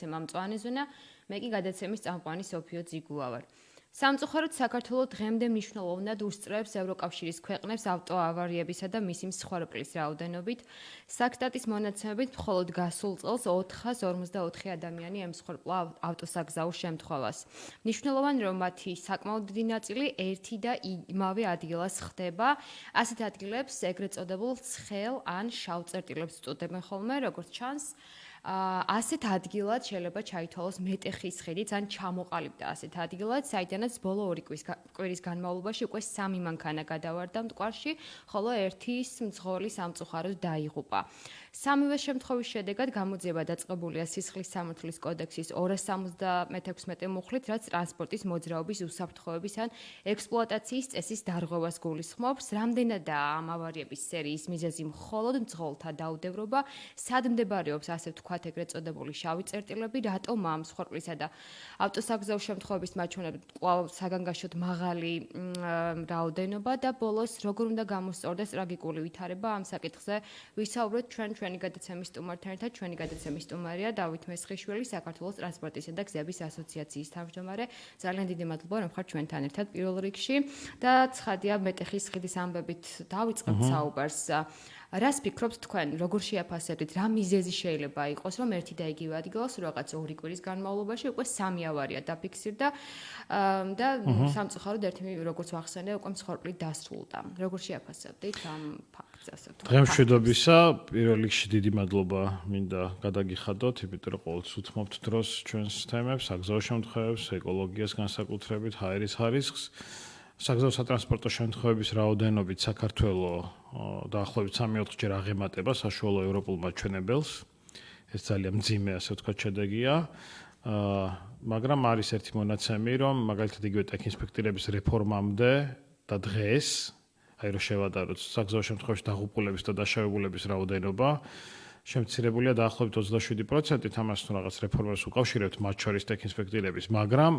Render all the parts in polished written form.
გადაცემა მწვანე ზონა, მე კი გადაცემის წამყვანი სოფიო ძიგუა ვარ. სამწუხაროდ საქართველოს დღემდე მნიშვნელოვნად უსწრებს ევროკავშირის ქვეყნებს ავტოავარიებისა და მისი მსხვერპლის რაოდენობით. საქსტატის მონაცემებით მხოლოდ გასულ წელს 454 ადამიანი ემსხვერპლა ავტოსაგზაო შემთხვევას. მნიშვნელოვანი რომ მათი საკმაოდ დიდი ნაწილი ერთი და იმავე ადგილას ხდება. ასეთ ადგილებს ეგრეთ წოდებულ ცხელ ან შავ წერტილებს უწოდებენ ხოლმე, როგორც ჩანს. ასეთ ადგილად შეიძლება ჩაითვალოს მეტეხის ხიდიც ან ჩამოყალიბდა ასეთ ადგილად, საიდანაც ბოლო 2 კვირის განმავლობაში უკვე 3 მანქანა გადავარდა მტკვარში, ხოლო ერთის მძღოლი სამწუხაროდ დაიღუპა. სამივე შემთხვევის შედეგად გამოძიება დაწყებულია სისხლის სამართლის კოდექსის 276 მუხლით, რაც ტრანსპორტის მოძრაობის უსაფრთხოების ან ექსპლუატაციის წესის დარღვევას გულისხმობს. რამდენადაა ამ ავარიების სერიის მიზეზი მხოლოდ მძღოლთა დაუდევრობა, სად მდებარეობს ასე ვთქვათ ეგრეთ წოდებული შავი წერტილები, რატომ ამ მსხვერპლისა და ავტოსაგზაო შემთხვევების მაჩვენებლად კვლავ საგანგაშოდ მაღალი რაოდენობა და ბოლოს როგორ უნდა გამოსწორდეს ტრაგიკული ვითარება ამ საკითხზე ვისაუბროთ ჩვენი გადაცემის სტუმართან ერთად. ჩვენი გადაცემის სტუმარია დავით მესხიშვილი, საქართველოს ტრანსპორტისა და გზების ასოციაციის თავმჯდომარე. ძალიან დიდი მადლობა რომ ხართ ჩვენთან ერთად პირველ რიგში და ცხადია მეტეხის ხიდის ამბებით დავიწყებთ საუბარს. რას ფიქრობთ თქვენ, როგორ შეაფასებთ, რა მიზეზი შეიძლება იყოს, რომ ერთი და იგივე ადგილას რაღაც 2 კვირის განმავლობაში უკვე 3 ავარია დაფიქსირდა და სამწუხაროდ ერთი როგორც ვახსენე, უკვე მსხვერპლით დასრულდა. როგორ შეაფასებთ ამ ფაქტს ასე ვთქვათ? დღემშვიდობისა, პირველ რიგში დიდი მადლობა მინდა გადაგიხადოთ, იმიტომ რომ ყოველთვის უთმობთ დროს ჩვენს თემებს, საგზაო შემთხვევებს, ეკოლოგიას განსაკუთრებით, ჰაერის ხარისხს. საგზაო სატრანსპორტო შემთხვევების რაოდენობით საქართველოს დაახლოებით 3-4 ჯერ აღემატება საშუალო ევროპულ მაჩვენებელს. ეს ძალიან მძიმე, ასე ვთქვათ, შედეგია. მაგრამ არის ერთი მონაცემი, რომ მაგალითად იგივე ტექინსპექტირების რეფორმამდე და დღეს, აი რომ შევადაროთ საგზაო შემთხვევებში დაღუპულების და დაშავებულების რაოდენობა, შემცირებულია დაახლოებით 27%-ით, ამას თუ რაღაც რეფორმებს უკავშირებთ, მათ შორის ტექინსპექტირების, მაგრამ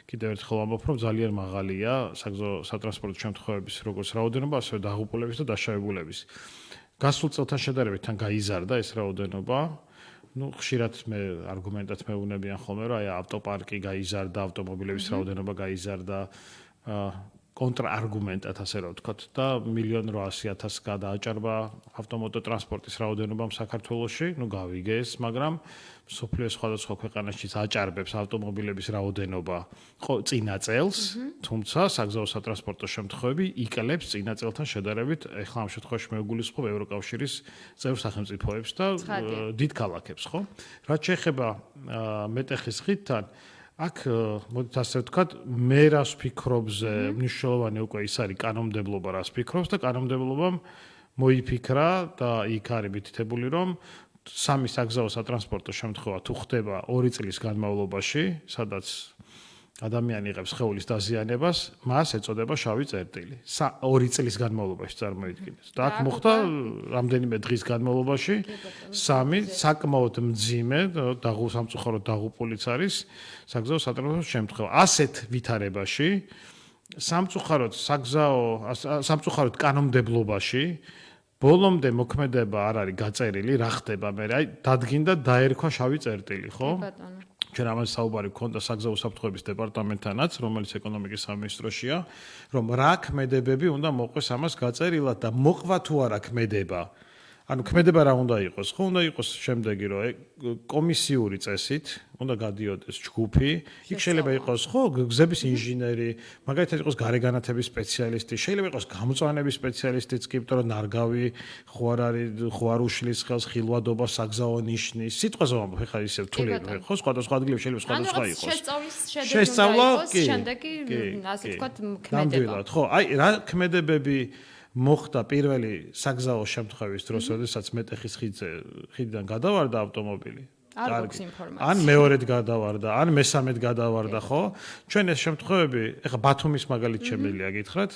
კიდევ ერთხელ ამბობ, რომ ძალიან მაღალია საგზაო სატრანსპორტო შემთხვევების როგორც რაოდენობა, ასევე დაღუპულების და დაშავებულების. გასულ წელთან შედარებით თან გაიზარდა ეს რაოდენობა. ხშირად მე არგუმენტად მეუბნებიან ხოლმე, რომ აი ავტოპარკი გაიზარდა, ავტომობილების რაოდენობა გაიზარდა, კონტრარგუმენტად ასე რა ვთქვათ და 1.8 მილიონი გადააჭარბა ავტომოტო ტრანსპორტის რაოდენობამ საქართველოში, გავიგე ეს, მაგრამ მსოფლიოს სხვადასხვა ქვეყანაშიც აჭარბებს ავტომობილების რაოდენობა წინა წელს, თუმცა საგზაო სატრანსპორტო შემთხვევები იკლებს წინა წელთან შედარებით, ეხლა ამ შემთხვევაში მე ვგულისხმობ ევროკავშირის წევრ სახელმწიფოებს და დიდ ქალაქებს, ხო? რაც შეეხება მეტეხის ხიდთან, აქ მოდით ასე ვთქვათ, მე რას ვფიქრობზე, მნიშვნელოვანი უკვე ის არის კანონმდებლობა რას ფიქრობს და კანონმდებლობამ მოიფიქრა და იქ არის მითითებული, რომ 3 საგზაო სატრანსპორტო შემთხვევა თუ ხდება 2 წლის განმავლობაში, სადაც ადამიანი იღებს სხეულის დაზიანებას, მას ეწოდება შავი წერტილი. 2 წლის განმავლობაში წარმოიდგინეთ. და აქ მოხდა რამდენიმე დღის განმავლობაში 3 საკმაოდ მძიმე სამწუხაროდ დაღუპულიც არის საგზაო სატრანსპორტო შემთხვევა. ასეთ ვითარებაში სამწუხაროდ კანონმდებლობაში ბოლომდე მოქმედება არ არის გაწერილი, რა ხდება მე, აი დადგინდა დაერქვა შავი წერტილი, ხო? ჩვენ ამაზე საუბარი გქონდა საგზაო უსაფრთხოების დეპარტამენტთანაც, რომელიც ეკონომიკის სამინისტროშია, რომ რა ქმედებები უნდა მოყვეს ამას გაწერილად და მოყვა თუ არა ქმედება. ანუ ქმედება რა უნდა იყოს? ხო, უნდა იყოს შემდეგი, რომ კომისიური წესით უნდა გადიოდეს ჯგუფი, იქ შეიძლება იყოს, ხო, გზების ინჟინერი, მაგალითად იყოს გარეგანათების სპეციალისტი, შეიძლება იყოს გამწვანების სპეციალისტიც კი, იმიტომ რომ ნარგავი ხო არ უშლის ხელს ხილვადობა საგზაო ნიშნის. სიტყვაზე ვამბობ, ხა ისე რთული, ხო, სხვადასხვა ადგილებში შეიძლება სხვადასხვა იყოს. შესწავლა შემდეგი, ასე ვთქვათ, ქმედება. ხო, აი რა ქმედებები მოხდა პირველი საგზაო შემთხვევის დროს, როდესაც მეტეხის ხიდიდან გადავარდა ავტომობილი. არ გვაქვს ინფორმაცია. ან მეორედ გადავარდა, ან მესამედ გადავარდა, ხო? ჩვენ ეს შემთხვევები, ეხლა ბათუმის მაგალითად შემიძლია გითხრათ,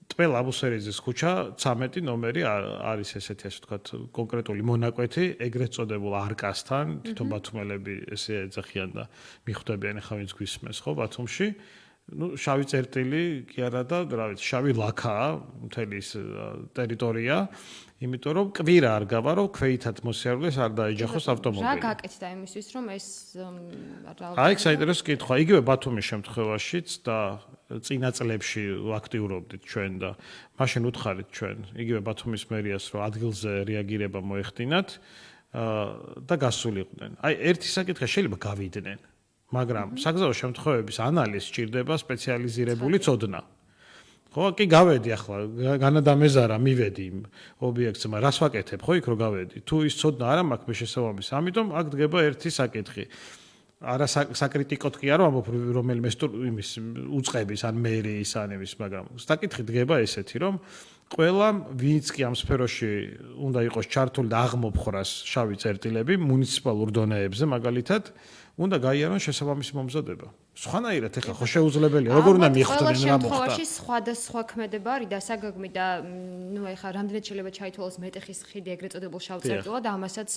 ტყელ აბუსერიძის ქუჩა 13 ნომერი არის ესეთი, ასე ვთქვათ, კონკრეტული მონაკვეთი, ეგრეთ წოდებულ არკასთან, თვითონ ბათუმელები ესე ეძახიან და მიხვდებიან, ეხლა ვინც გვისმენს, ხო, ბათუმში. შავი წერტილი კი არა და რა ვიცი, შავი ლაქაა მთელი ის ტერიტორია, იმიტომ რომ კვირა არ გავა, რომ ქვეითად მოსიარულეს არ დაეჯახოს ავტომობილი. რა გაკეთდა იმისთვის, რომ ეს აი, საინტერესო კითხვა. იგივე ბათუმის შემთხვევაშიც და წინა წლებში აქტიურობდით ჩვენ და მაშინ უთხარით ჩვენ იგივე ბათუმის მერიას, რომ ადგილზე რეაგირება მოეხდინათ და გასულიყვნენ. აი, ერთი საკითხი შეიძლება გავიდნენ, მაგრამ საგზაო შემთხვევების ანალიზს სჭირდება სპეციალიზირებული ცოდნა. ხო, კი გავედი ახლა, განადამეზარა, მივედი იმ ობიექტს, მაგრამ რას ვაკეთებ, ხო, იქ რო გავედი. თუ ის ცოდნა არ მაქვს მე შესაბამის, ამიტომ აქ დგება ერთი საკითხი. არა საკრიტიკოდ კი არ ვამბობ რომელიმე იმის უწყების ან მერიის ან იმის, მაგრამ საკითხი დგება ესეთი, რომ ყველა ვინც კი ამ სფეროში უნდა იყოს ჩართული და აღმოფხრას შავი წერტილები მუნიციპალურ დონეებზე მაგალითად უნდა გაიარონ შესაბამისი მომზადება. სხვანაირად ეხლა ხო შეუძლებელია, როგორ უნდა მიხვდნენ რა მოხდა. შემთხვევაში სხვადასხვა ქმედება არის და საგეგმი და ნუ ეხლა რამდენად შეიძლება ჩაითვალოს მეტეხის ხიდი ეგრეთ წოდებულ შავ წერტილად და ამასაც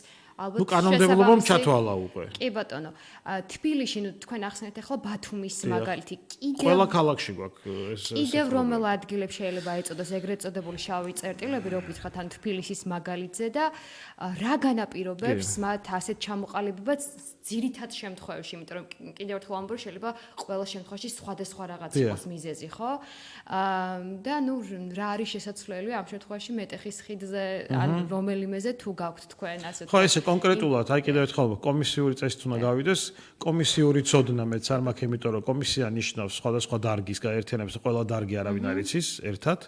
ალბათ კანონმდებლობამ ჩათვალა უკვე. კი ბატონო, თბილისში ნუ თქვენ ახსენეთ ეხლა ბათუმის მაგალითი კიდევ ყველა ქალაქში გვაქვს ეს კიდევ რომელ ადგილებს შეიძლება ეწოდოს ეგრეთ წოდებული შავი წერტილები, რო გითხრათ ან თბილისის მაგალითზე და რა განაპირობებს მათ ასეთ ჩამოყალიბებას ძირითად შემთხვევებში, იმიტომ რომ კიდევ ერთხელ ვამბობ, შეიძლება ყველა შემთხვევაში სხვადასხვა რაღაც იყოს მიზეზი, ხო? და ნუ რა არის შესაძლებელი ამ შემთხვევაში მეტეხის ხიდზე ან რომელიმეზე თუ გაქვთ თქვენ ასე ხო, ესე კონკრეტულად, აი კიდევ ერთხელ კომისიური წესით უნდა გავიდეს, კომისიური ცოდნა მეც არ მაქვს, იმიტომ რომ კომისია ნიშნავს სხვადასხვა დარგის გაერთიანებას, ყველა დარგი არავინ არ იცის ერთად.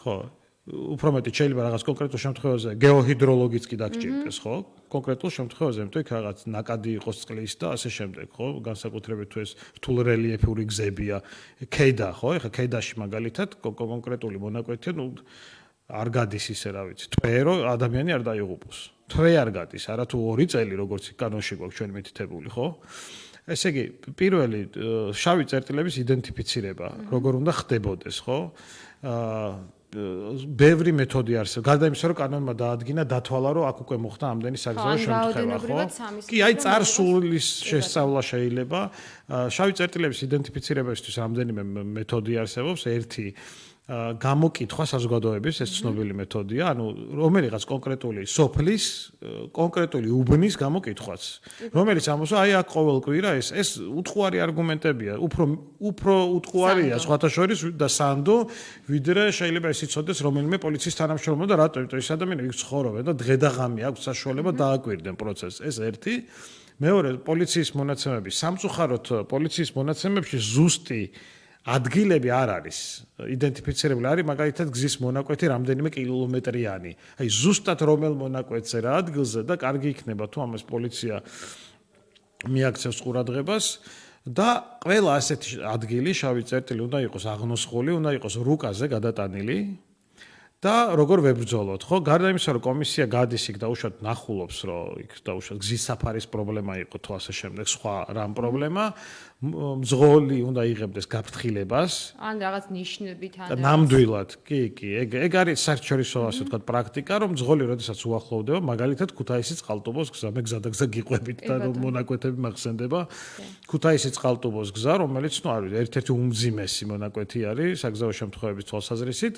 ხო, უფრო მეტი შეიძლება რაღაც კონკრეტულ შემთხვევაზე გეოჰიდროლოგიც კი დაგჭირდეს, ხო? კონკრეტულ შემთხვევაზე, იმიტომ იქ რაღაც ნაკადი იყოს წყლის და ასე შემდეგ, ხო? განსაკუთრებით თუ ეს რთულ რელიეფური გზებია, ქედა, ხო? ეხლა ქედაში მაგალითად კონკრეტული მონაკვეთია, ნუ არ გადის ისე, რა ვიცი, თვე რომ ადამიანი არ დაიღუპოს. თვე არ გადის, არა თუ 2 წელი, როგორც კანონში გვაქვს ჩვენ მითითებული, ხო? ესე იგი, პირველი შავი წერტილების იდენტიფიცირება, როგორ უნდა ხდებოდეს, ხო? ბევრი მეთოდი არსებობს. გარდა იმისა, რომ კანონმა დაადგინა, დათვალა, რომ აქ უკვე მოხდა ამდენი საგზაო შემთხვევა, ხო? კი, აი წარსულის შესწავლა შეიძლება. შავი წერტილების იდენტიფიცირებისთვის რამდენიმე მეთოდი არსებობს. ერთი გამოკითხვა საზოგადოების, ეს ცნობილი მეთოდია, ანუ რომელიღაც კონკრეტული სოფლის, კონკრეტული უბნის გამოკითხვაც, რომელიც ამბობს, აი აქ ყოველ კვირა ეს უთხარი არგუმენტებია, უფრო უთხარია სხვათა შორის და სანდო, ვიდრე შეიძლება ის იცოდეს რომელიმე პოლიციის თანამშრომელი და რატო, იმიტომ ის ადამიანები იქ ცხოვრობენ და დღე და ღამე აქვს საშუალება დააკვირდნენ პროცესს. ეს ერთი. მეორე, პოლიციის მონაცემები, სამწუხაროდ პოლიციის მონაცემებში ზუსტი ადგილები არ არის იდენტიფიცირებული, არის მაგალითად გზის მონაკვეთი რამდენიმე კილომეტრიანი. აი ზუსტად რომელ მონაკვეთზე რა ადგილზე და კარგი იქნება თუ ამას პოლიცია მიაქცევს ყურადღებას და ყველა ასეთი ადგილი შავი წერტილი უნდა იყოს აღნოსხული, უნდა იყოს რუკაზე გადატანილი. და როგორ ვებრძოლოთ, ხო? გარდა იმისა, რომ კომისია გადის იქ და უშუალოდ ნახულობს, რომ იქ და უშუალოდ გზის საფარის პრობლემა იყო თუ ასე შემდეგ, სხვა რამ პრობლემა, მძღოლი უნდა იღებდეს გაფრთხილებას. ან რაღაც ნიშნებით ან ნამდვილად, კი, ეგ არის საერთაშორისო ასე ვთქვათ პრაქტიკა, რომ მძღოლი როდესაც უახლოვდება, მაგალითად ქუთაისის წყალტუბოს გზა, მე გზადაგზა გიყვებით და მონაკვეთები მახსენდება. ქუთაისის წყალტუბოს გზა, რომელიც ნუ არის ერთ-ერთი უმძიმესი მონაკვეთი არის საგზაო შემთხვევების თვალსაზრისით,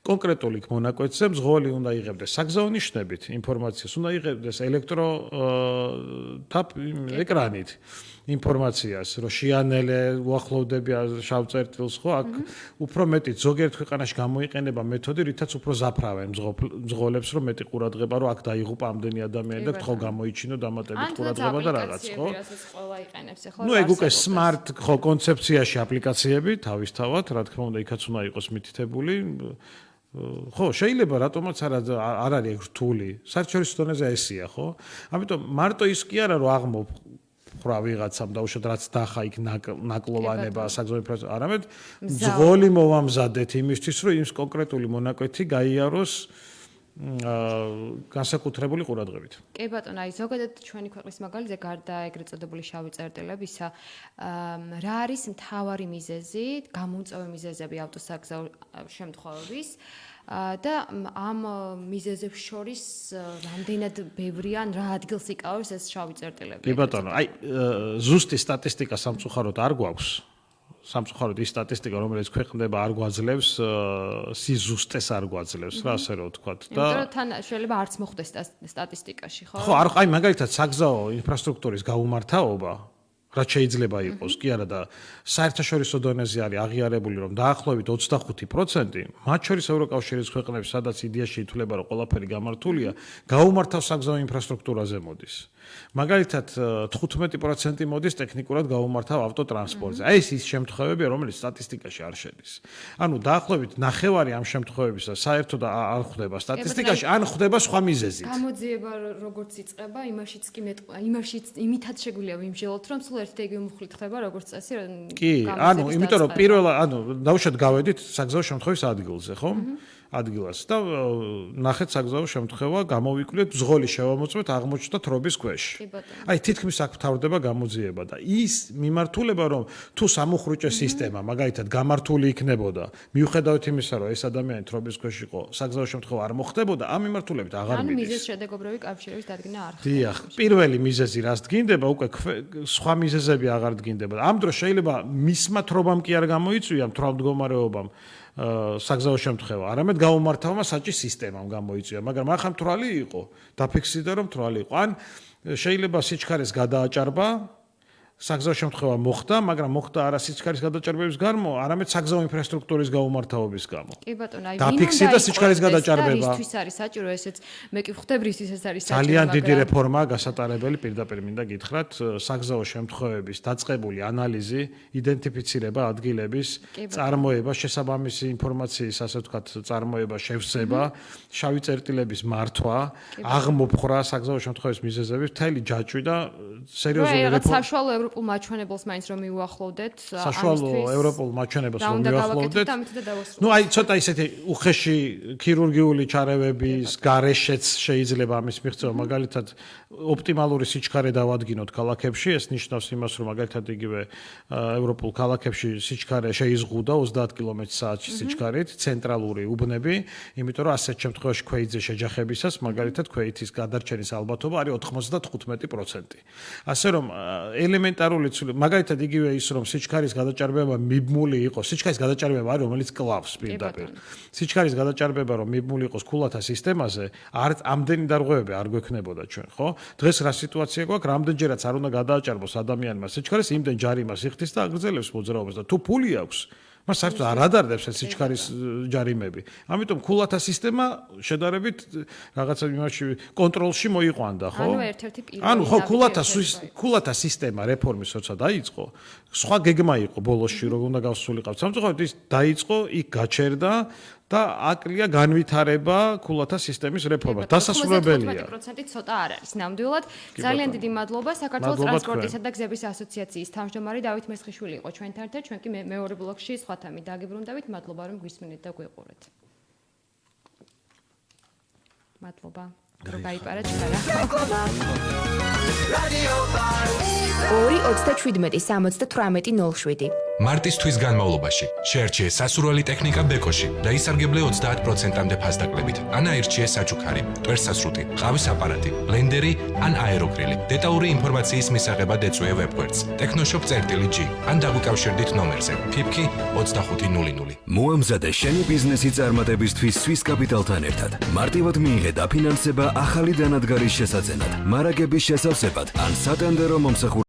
კონკრეტული მონაკვეთზე მძღოლი უნდა იღებდეს საგზაო ნიშნებით ინფორმაციას, უნდა იღებდეს ეკრანით ინფორმაციას, რომ შეანელე უახლოვდებია შავ წერტილს, ხო, აქ უფრო მეტი ზოგიერთ ქვეყანაში გამოიყენება მეთოდი, რითაც უფრო ზაფრავენ მძღოლებს, რომ მეტი ყურადღება, რომ აქ დაიღუპა ამდენი ადამიანი და ხო გამოიჩინო დამატებით ყურადღება და რაღაც, ხო? ნუ ეგ უკვე smart ხო კონცეფციაში აპლიკაციები თავისთავად, რა თქმა უნდა, იქაც უნდა იყოს მითითებული. ხო, შეიძლება რატომაც არ არის რთული. საერთაშორისო დონეზე ესია, ხო? ამიტომ მარტო ის კი არა, რომ აღმოფხრა ვიღაცამ და უშუალოდ რაც დახა იქ ნაკლოვანება საგზაო პროცესში, არამედ მძღოლი მოვამზადეთ იმისთვის, რომ ის კონკრეტული მონაკვეთი გაიაროს განსაკუთრებული ყურადღებით. კი ბატონო, აი ზოგადად ჩვენი ქვეყნის მაგალითზე გარდა ეგრეთ წოდებული შავი წერტილებისა, რა არის მთავარი მიზეზი, გამომწვევი მიზეზები ავტოსაგზაო შემთხვევების და ამ მიზეზებს შორის რამდენად ბევრი ან რა ადგილს იკავებს ეს შავი წერტილები? კი ბატონო, აი ზუსტი სტატისტიკა სამწუხაროდ არ გვაქვს. სამწუხაროდ ის სტატისტიკა, რომელიც ქვეყნდება, არ გვაძლევს სიზუსტეს არ გვაძლევს რა, ასე რომ ვთქვათ და იმიტომ რომ თან შეიძლება არც მოხდეს სტატისტიკაში, ხო? ხო, აი მაგალითად საგზაო ინფრასტრუქტურის გაუმართაობა რაც შეიძლება იყოს, კი არა და საერთაშორისო დონეზე არის აღიარებული, რომ დაახლოებით 25%, მათ შორის ევროკავშირის ქვეყნებში, სადაც იდეაში ითვლება, რომ ყველაფერი გამართულია, გაუმართავ საგზაო ინფრასტრუქტურაზე მოდის. მაგალითად 15% მოდის ტექნიკურად გაუმართავ ავტოტრანსპორტზე. აი ეს შემთხვევებია, რომელიც სტატისტიკაში არ შედის. ანუ დაახლოებით ნახევარი ამ შემთხვევებისა საერთოდ არ ხვდება სტატისტიკაში, ან ხვდება სხვა მიზეზით. გამოძიება როგორც იწყება, იმაშიც იმითაც შეგვიძლია ვიმსჯელოთ, რომ სულ ერთი და იგივე მუხლით ხდება, როგორც წესი, კი, ანუ იმიტომ რომ პირველად, დავუშვათ გავედით საგზაო შემთხვევის ადგილზე, ხო? ადგილას და ნახეთ საგზაო შემთხვევა, გამოვიკვლიეთ, ბრძოლი შევამოწმეთ, აღმოჩნდა თრობის ქვეშ. აი თითქმის აქ ფთავდება გამოძიება და ის მიმართულება, რომ თუ სამუხრუჭე სისტემა მაგალითად გამართული იქნებოდა, მიუხედავად იმისა, რომ ეს ადამიანი თრობის ქვეშ იყო, საგზაო შემთხვევა არ მოხდებოდა, ამ მიმართულებით აღარ მიდის. ანუ მიზეზ შედეგობრივი კავშირების დადგენა არ ხდება. დიახ, პირველი მიზეზი რას დგინდება, უკვე სხვა მიზეზები აღარ დგინდება. ამ დროს შეიძლება მისმა თრობამ კი არ გამოიწვია თვალმდგომარეობამ საგზაო შემთხვევა, არამედ გაუმართავმა საჭის სისტემამ გამოიწვია, მაგრამ ახლა მთვრალი იყო, დაფიქსირდა რომ მთვრალი იყო. ან შეიძლება სიჩქარის გადააჭარბა, საგზაო შემთხვევა მოხდა, მაგრამ მოხდა არა სიჩქარის გადაჭარბების გამო, არამედ საგზაო ინფრასტრუქტურის გაუმართავობის გამო. კი ბატონო, აი დაფიქსირდა სიჩქარის გადაჭარბება. ისთვის არის საჭირო ესეც, მე კი ხვდები ისთვის ეს არის საჭირო. ძალიან დიდი რეფორმაა გასატარებელი, პირდაპირ მინდა გითხრათ, საგზაო შემთხვევების დაწყებული ანალიზი, იდენტიფიცირება ადგილების, წარმოება, შესაბამისი ინფორმაციის, ასე ვთქვათ, წარმოება, შევსება, შავი წერტილების მართვა, აღმოფხვრა საგზაო შემთხვევის მიზეზების, მთელი ჯაჭვი და სერიოზული რეფორმა. ევროპულ მაჩვენებელს მაინც რომ მიუახლოვდეთ საშუალო ევროპულ მაჩვენებელს რომ მიუახლოვდეთ. ნუ აი ცოტა ისეთი უხეში ქირურგიული ჩარევების გარეშეც შეიძლება ამის მიღწევა, მაგალითად ოპტიმალური სიჩქარე დავადგინოთ ქალაქებში, ეს ნიშნავს იმას, რომ მაგალითად იგივე ევროპულ ქალაქებში სიჩქარე შეიზღუდა 30 კმ/სთ სიჩქარით, ცენტრალური უბნები, იმიტომ რომ ასეთ შემთხვევაში ქვეითზე შეჯახებისას მაგალითად ქვეითის გადარჩენის ალბათობა არის 95%. ასე რომ ელემენტარული მაგალითად იგივე ის რომ სიჩქარის გადაჭარბება მიბმული იყოს, სიჩქარის გადაჭარბება არის რომელიც კლავს პირდაპირ. სიჩქარის გადაჭარბება რომ მიბმული იყოს ქულათა სისტემაზე, ამდენი დარღვევები არ გვექნებოდა ჩვენ, ხო? დღეს რა სიტუაცია გვაქვს, რამდენჯერაც არ უნდა გადააჭარბოს ადამიანმა სიჩქარის, იმდენ ჯარიმას იხდის და აგრძელებს მოძრაობას და თუ ფული აქვს მას საერთოდ არ ადარდებს ეს სიჩქარის ჯარიმები. ამიტომ ქულათა სისტემა შედარებით რაღაცა იმაში კონტროლში მოიყვანდა, ხო? ანუ ერთ-ერთი პირველი. ანუ ხო ქულათა სისტემა რეფორმის როცა დაიწყო, სხვა გეგმა იყო ბოლოსში, რომ უნდა გავსულიყავთ. სამწუხაროდ ის დაიწყო, იქ გაჩერდა და აკლია განვითარება ქულათა სისტემის რეფორმას. დასასრულებელია. 15% ცოტა არ არის. ნამდვილად, ძალიან დიდი მადლობა საქართველოს ტრანსპორტისა და გზების ასოციაციის თავმჯდომარე დავით მესხიშვილი იყო ჩვენთან ერთად. ჩვენ კი მეორე ბლოკში სხვა თემით დაგიბრუნდებით. მადლობა რომ გვისმენთ და გვიყურეთ. მადლობა. რომ გაიპარეთ ხარა. 2-27-78-07 მარტის თვის განმავლობაში შეერჩიე სასურველი ტექნიკა ბეკოში და ისარგებლე 30%-მდე ფასდაკლებით. ან აირჩიე საჩუქარი, ტვერსასრუტი, ყავის აპარატი, ბლენდერი ან აეროგრილი. დეტალური ინფორმაციის მისაღებად ეწვია ვებგვერდს technoshop.g ან დაგვიკავშირდით ნომერზე ფიფქი 2500. მოამზადე შენი ბიზნესი წარმატებისთვის Swiss Capital-თან ერთად. მარტივად მიიღე დაფინანსება ახალი დანადგარის შესაძენად, მარაგების შესავსებად ან სატენდერო მომსახურებად.